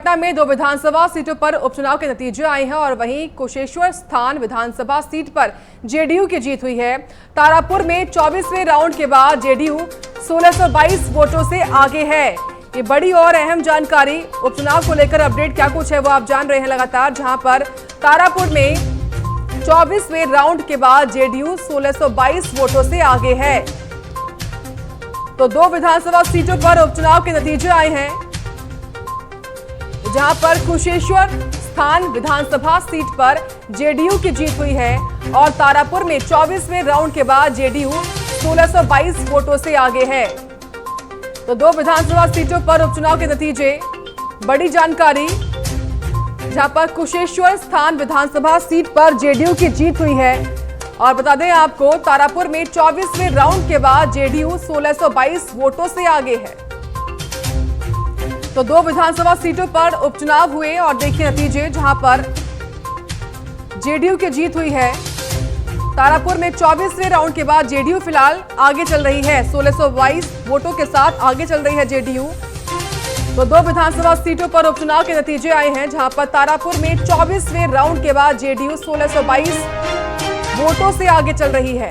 पटना में दो विधानसभा सीटों पर उपचुनाव के नतीजे आए हैं और वहीं कुशेश्वर स्थान विधानसभा सीट पर जेडीयू की जीत हुई है। तारापुर में 24वें राउंड के बाद जेडीयू 1622 वोटों से आगे है। ये बड़ी और अहम जानकारी उपचुनाव को लेकर अपडेट क्या कुछ है वो आप जान रहे हैं लगातार, जहां पर तारापुर में 24वें राउंड के बाद जेडीयू 1622 वोटों से आगे है। तो दो विधानसभा सीटों पर उपचुनाव के नतीजे आए हैं, जहां पर कुशेश्वर स्थान विधानसभा सीट पर जेडीयू की जीत हुई है और तारापुर में 24वें राउंड के बाद जेडीयू 1622 वोटों से आगे है। तो दो विधानसभा सीटों पर उपचुनाव के नतीजे, बड़ी जानकारी, जहां पर कुशेश्वर स्थान विधानसभा सीट पर जेडीयू की जीत हुई है और बता दें आपको तारापुर में 24वें राउंड के बाद जेडीयू 1622 वोटों से आगे है। तो दो विधानसभा सीटों पर उपचुनाव हुए और देखिए नतीजे, जहां पर जेडीयू की जीत हुई है। तारापुर में 24वें राउंड के बाद जेडीयू फिलहाल आगे चल रही है, 1622 वोटों के साथ आगे चल रही है जेडीयू। तो दो विधानसभा सीटों पर उपचुनाव के नतीजे आए हैं, जहां पर तारापुर में 24वें राउंड के बाद जेडीयू 1622 वोटों से आगे चल रही है।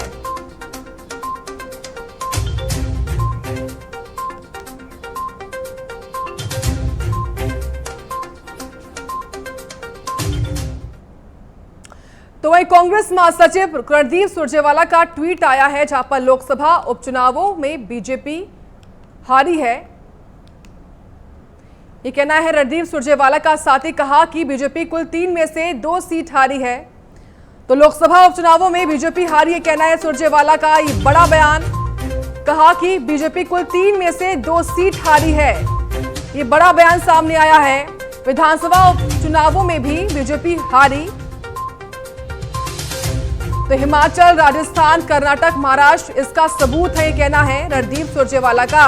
तो वही कांग्रेस महासचिव रणदीप सुरजेवाला का ट्वीट आया है, जहां पर लोकसभा उपचुनावों में बीजेपी हारी है। ये कहना है रणदीप सुरजेवाला का। साथ ही कहा कि बीजेपी कुल 3 में से 2 सीट हारी है। तो लोकसभा उपचुनावों में बीजेपी हारी, ये कहना है सुरजेवाला का। ये बड़ा बयान, कहा कि बीजेपी कुल 3 में से 2 सीट हारी है। ये बड़ा बयान सामने आया है। विधानसभा उपचुनावों में भी बीजेपी हारी। तो हिमाचल, राजस्थान, कर्नाटक, महाराष्ट्र इसका सबूत है, ये कहना है रणदीप सुरजेवाला का।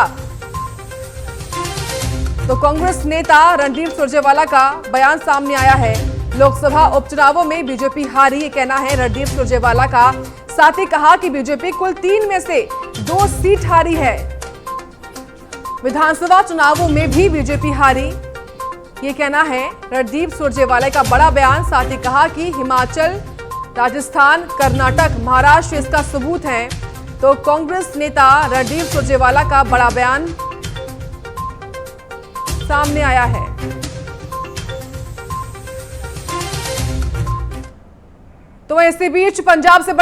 तो कांग्रेस नेता रणदीप सुरजेवाला का बयान सामने आया है। लोकसभा उपचुनावों में बीजेपी हारी, ये कहना है रणदीप सुरजेवाला का। साथ ही कहा कि बीजेपी कुल 3 में से 2 सीट हारी है। विधानसभा चुनावों में भी बीजेपी हारी, ये कहना है रणदीप सुरजेवाला का बड़ा बयान। साथ ही कहा कि हिमाचल, राजस्थान, कर्नाटक, महाराष्ट्र इसका सबूत है। तो कांग्रेस नेता रणदीप सुरजेवाला का बड़ा बयान सामने आया है। तो इसी बीच पंजाब से